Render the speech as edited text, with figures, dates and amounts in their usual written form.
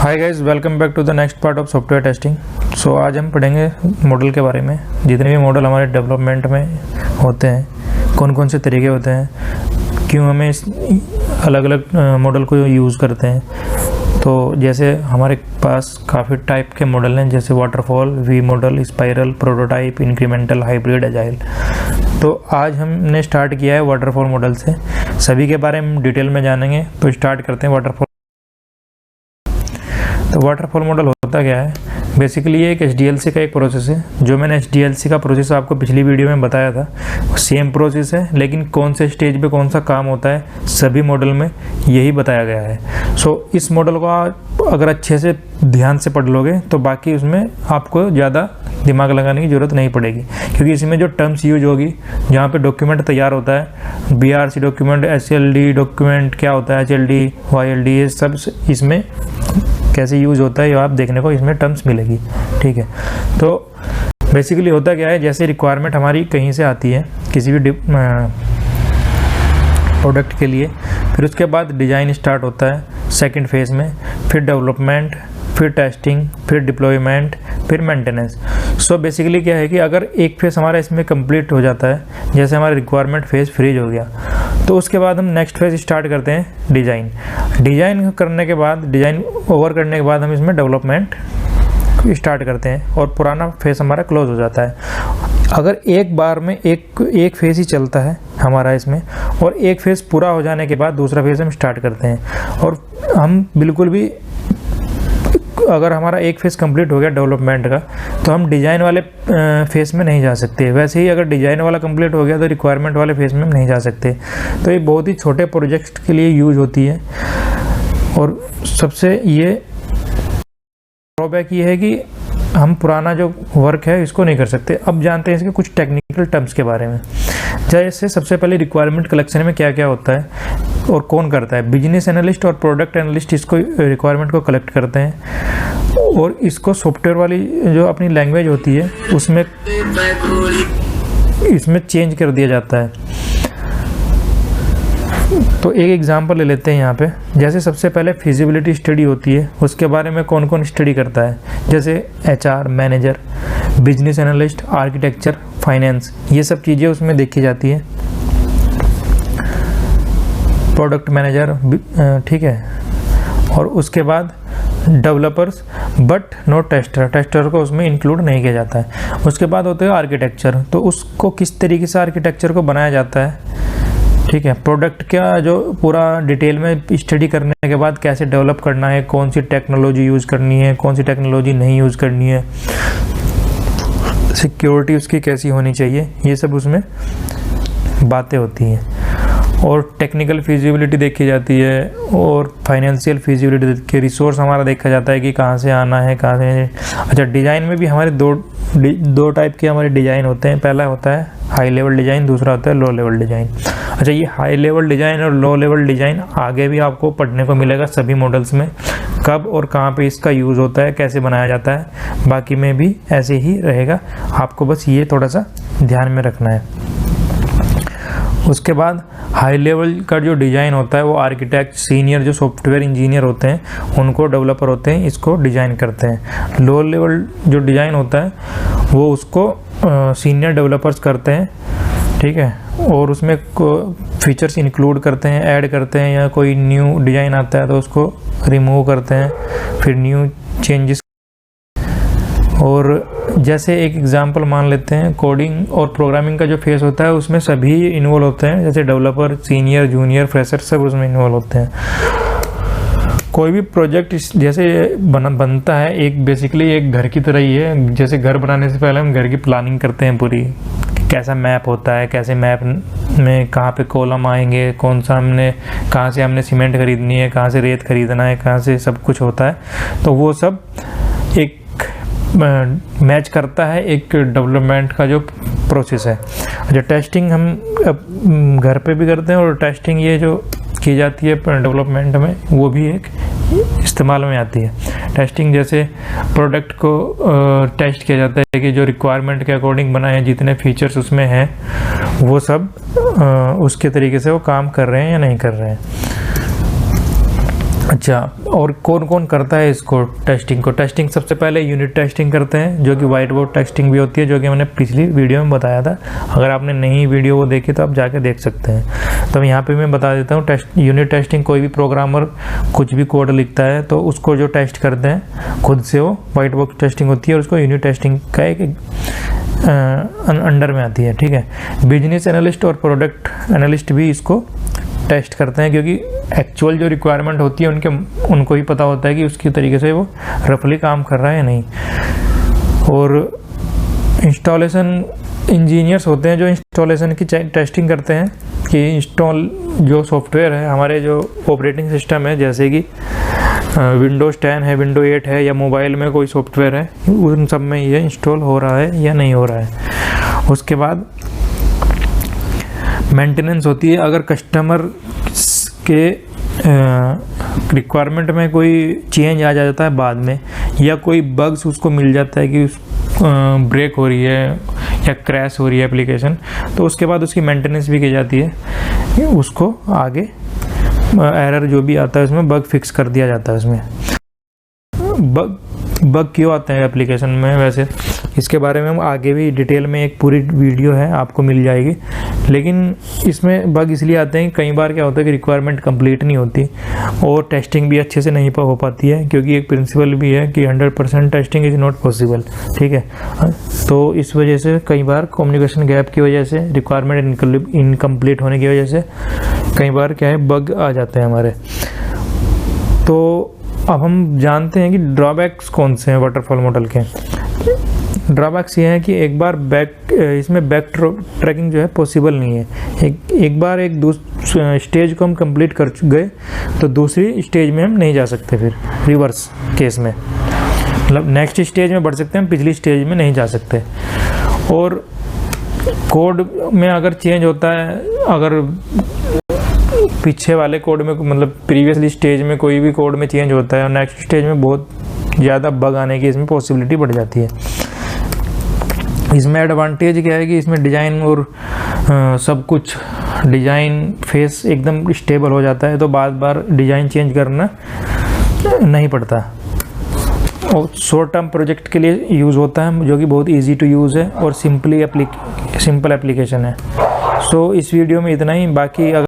Hi guys, welcome back to the next part of software testing. So आज हम पढ़ेंगे model के बारे में। जितने भी मॉडल हमारे डेवलपमेंट में होते हैं, कौन कौन से तरीके होते हैं, क्यों हमें इस अलग अलग मॉडल को यूज़ करते हैं। तो जैसे हमारे पास काफ़ी टाइप के मॉडल हैं, जैसे waterfall, V model, spiral, prototype, incremental, hybrid, agile. तो आज हमने स्टार्ट किया है वाटरफॉल मॉडल से। सभी के बारे में डिटेल में जानेंगे। तो स्टार्ट करते हैं वाटरफॉल। तो वाटरफॉल मॉडल होता क्या है? बेसिकली ये एक HDLC का एक प्रोसेस है। जो मैंने HDLC का प्रोसेस आपको पिछली वीडियो में बताया था, सेम प्रोसेस है, लेकिन कौन से स्टेज पे कौन सा काम होता है सभी मॉडल में यही बताया गया है। सो इस मॉडल को आप अगर अच्छे से ध्यान से पढ़ लोगे तो बाकी उसमें आपको ज़्यादा दिमाग लगाने की ज़रूरत नहीं पड़ेगी, क्योंकि इसमें जो टर्म्स यूज होगी, जहाँ पे डॉक्यूमेंट तैयार होता है, BRC डॉक्यूमेंट, SLD डॉक्यूमेंट क्या होता है, HLD, YLD, ये सब इसमें कैसे यूज होता है ये आप देखने को इसमें टर्म्स मिलेगी। ठीक है, तो बेसिकली होता क्या है, जैसे रिक्वायरमेंट हमारी कहीं से आती है किसी भी प्रोडक्ट के लिए, फिर उसके बाद डिज़ाइन स्टार्ट होता है सेकंड फेज़ में, फिर डेवलपमेंट, फिर टेस्टिंग, फिर डिप्लॉयमेंट, फिर मेंटेनेंस। सो बेसिकली क्या है कि अगर एक फेज़ हमारा इसमें कंप्लीट हो जाता है, जैसे हमारा रिक्वायरमेंट फेज़ फ्रीज हो गया, तो उसके बाद हम नेक्स्ट फेज़ स्टार्ट करते हैं डिज़ाइन। डिज़ाइन करने के बाद, डिज़ाइन ओवर करने के बाद हम इसमें डेवलपमेंट स्टार्ट करते हैं और पुराना फेज़ हमारा क्लोज हो जाता है। अगर एक बार में एक फेज़ ही चलता है हमारा इसमें, और एक फेज़ पूरा हो जाने के बाद दूसरा फेज़ हम स्टार्ट करते हैं। और हम बिल्कुल भी, अगर हमारा एक फेज़ कंप्लीट हो गया डेवलपमेंट का, तो हम डिज़ाइन वाले फेज़ में नहीं जा सकते। वैसे ही अगर डिज़ाइन वाला कंप्लीट हो गया तो रिक्वायरमेंट वाले फेज़ में हम नहीं जा सकते। तो ये बहुत ही छोटे प्रोजेक्ट के लिए यूज होती है। और सबसे ये ड्रॉबैक ये है कि हम पुराना जो वर्क है इसको नहीं कर सकते। अब जानते हैं इसके कुछ टेक्निकल टर्म्स के बारे में। जैसे सबसे पहले रिक्वायरमेंट कलेक्शन में क्या क्या होता है और कौन करता है। बिजनेस एनालिस्ट और प्रोडक्ट एनालिस्ट इसको रिक्वायरमेंट को कलेक्ट करते हैं, और इसको सॉफ्टवेयर वाली जो अपनी लैंग्वेज होती है उसमें इसमें चेंज कर दिया जाता है। तो एक एग्जांपल ले लेते हैं यहाँ पे। जैसे सबसे पहले फिजिबिलिटी स्टडी होती है, उसके बारे में कौन कौन स्टडी करता है, जैसे HR, manager, business analyst, architecture, finance, ये सब चीज़ें उसमें देखी जाती है। प्रोडक्ट मैनेजर, ठीक है। और उसके बाद developers, but not tester, tester को उसमें इंक्लूड नहीं किया जाता है। उसके बाद होते हैं आर्किटेक्चर, तो उसको किस तरीके से आर्किटेक्चर को बनाया जाता है, ठीक है। प्रोडक्ट का जो पूरा डिटेल में स्टडी करने के बाद कैसे डेवलप करना है, कौन सी टेक्नोलॉजी यूज़ करनी है, कौन सी टेक्नोलॉजी नहीं यूज़ करनी है, सिक्योरिटी उसकी कैसी होनी चाहिए, ये सब उसमें बातें होती हैं। और टेक्निकल फिजिबिलिटी देखी जाती है, और फाइनेंशियल फिजिबिलिटी के रिसोर्स हमारा देखा जाता है कि कहाँ से आना है, कहाँ से। अच्छा, डिज़ाइन में भी हमारे दो टाइप के हमारे डिज़ाइन होते हैं। पहला होता है हाई लेवल डिज़ाइन, दूसरा होता है लो लेवल डिज़ाइन। अच्छा, ये हाई लेवल डिज़ाइन और लो लेवल डिज़ाइन आगे भी आपको पढ़ने को मिलेगा सभी मॉडल्स में, कब और कहाँ पे इसका यूज़ होता है, कैसे बनाया जाता है। बाकी में भी ऐसे ही रहेगा, आपको बस ये थोड़ा सा ध्यान में रखना है। उसके बाद हाई लेवल का जो डिज़ाइन होता है वो आर्किटेक्ट, सीनियर जो सॉफ्टवेयर इंजीनियर होते हैं उनको, डेवलपर होते हैं, इसको डिज़ाइन करते हैं। लो लेवल जो डिज़ाइन होता है वो उसको सीनियर डेवलपर्स करते हैं, ठीक है। और उसमें फीचर्स इंक्लूड करते हैं, ऐड करते हैं, या कोई न्यू डिज़ाइन आता है तो उसको रिमूव करते हैं, फिर न्यू चेंजेस। और जैसे एक एग्जांपल मान लेते हैं, कोडिंग और प्रोग्रामिंग का जो फेस होता है उसमें सभी इन्वॉल्व होते हैं, जैसे डेवलपर, सीनियर, जूनियर, फ्रेशर, सब उसमें इन्वॉल्व होते हैं। कोई भी प्रोजेक्ट जैसे बनता है, एक बेसिकली एक घर की तरह ही है। जैसे घर बनाने से पहले हम घर की प्लानिंग करते हैं पूरी, कैसा मैप होता है, कैसे मैप में कहाँ पे कॉलम आएंगे, कौन सा कहाँ से हमने सीमेंट खरीदनी है, कहाँ से रेत खरीदना है, कहाँ से सब कुछ होता है। तो वो सब एक मैच करता है एक डेवलपमेंट का जो प्रोसेस है। जो टेस्टिंग हम घर पे भी करते हैं, और टेस्टिंग ये जो की जाती है डेवलपमेंट में वो भी एक इस्तेमाल में आती है। टेस्टिंग जैसे प्रोडक्ट को टेस्ट किया जाता है कि जो रिक्वायरमेंट के अकॉर्डिंग बना है, जितने फीचर्स उसमें हैं वो सब उसके तरीके से वो काम कर रहे हैं या नहीं कर रहे हैं। अच्छा, और कौन कौन करता है इसको टेस्टिंग को? टेस्टिंग सबसे पहले यूनिट टेस्टिंग करते हैं, जो कि वाइट बोर्ड टेस्टिंग भी होती है, जो कि मैंने पिछली वीडियो में बताया था। अगर आपने नई वीडियो वो देखी तो आप जाके देख सकते हैं। तो यहाँ पे मैं बता देता हूँ, यूनिट टेस्टिंग, कोई भी प्रोग्रामर कुछ भी कोड लिखता है तो उसको जो टेस्ट करते हैं खुद से, वो वाइट बोर्ड टेस्टिंग होती है, और उसको यूनिट टेस्टिंग का एक अंडर में आती है। ठीक है, बिजनेस एनालिस्ट और प्रोडक्ट एनालिस्ट भी इसको टेस्ट करते हैं, क्योंकि एक्चुअल जो रिक्वायरमेंट होती है उनको ही पता होता है कि उसकी तरीके से वो रफली काम कर रहा है या नहीं। और इंस्टॉलेशन इंजीनियर्स होते हैं जो इंस्टॉलेशन की टेस्टिंग करते हैं कि इंस्टॉल जो सॉफ्टवेयर है, हमारे जो ऑपरेटिंग सिस्टम है, जैसे कि विंडोज़ 10 है, विंडो 8 है, या मोबाइल में कोई सॉफ्टवेयर है, उन सब में ये इंस्टॉल हो रहा है या नहीं हो रहा है। उसके बाद मेंटेनेंस होती है। अगर कस्टमर के रिक्वायरमेंट में कोई चेंज आ जाता है बाद में, या कोई बग्स उसको मिल जाता है कि ब्रेक हो रही है या क्रैश हो रही है एप्लीकेशन, तो उसके बाद उसकी मेंटेनेंस भी की जाती है। उसको आगे एरर जो भी आता है उसमें बग फिक्स कर दिया जाता है। उसमें बग क्यों आते हैं एप्लीकेशन में, वैसे इसके बारे में हम आगे भी डिटेल में एक पूरी वीडियो है, आपको मिल जाएगी। लेकिन इसमें बग इसलिए आते हैं, कई बार क्या होता है कि रिक्वायरमेंट कंप्लीट नहीं होती और टेस्टिंग भी अच्छे से नहीं हो पाती है, क्योंकि एक प्रिंसिपल भी है कि 100% टेस्टिंग इज़ नॉट पॉसिबल। ठीक है, तो इस वजह से कई बार कम्युनिकेशन गैप की वजह से, रिक्वायरमेंट इनकम्प्लीट होने की वजह से कई बार क्या है बग आ जाते हैं हमारे। तो अब हम जानते हैं कि ड्रॉबैक्स कौन से हैं वाटरफॉल मॉडल के। ड्रॉबैक्स ये हैं कि एक बार इसमें बैक ट्रैकिंग जो है पॉसिबल नहीं है। एक बार एक स्टेज को हम कंप्लीट कर गए तो दूसरी स्टेज में हम नहीं जा सकते, फिर रिवर्स केस में, मतलब नेक्स्ट स्टेज में बढ़ सकते हैं, हम पिछली स्टेज में नहीं जा सकते। और कोड में अगर चेंज होता है, अगर पीछे वाले कोड में, मतलब प्रीवियसली स्टेज में कोई भी कोड में चेंज होता है और नेक्स्ट स्टेज में बहुत ज़्यादा बग आने की इसमें पॉसिबिलिटी बढ़ जाती है। इसमें एडवांटेज क्या है कि इसमें डिज़ाइन और सब कुछ डिज़ाइन फेस एकदम स्टेबल हो जाता है, तो बार बार डिज़ाइन चेंज करना नहीं पड़ता, और शॉर्ट टर्म प्रोजेक्ट के लिए यूज़ होता है, जो कि बहुत इजी टू यूज़ है और सिंपल एप्लीकेशन है। सो इस वीडियो में इतना ही। बाकी अगर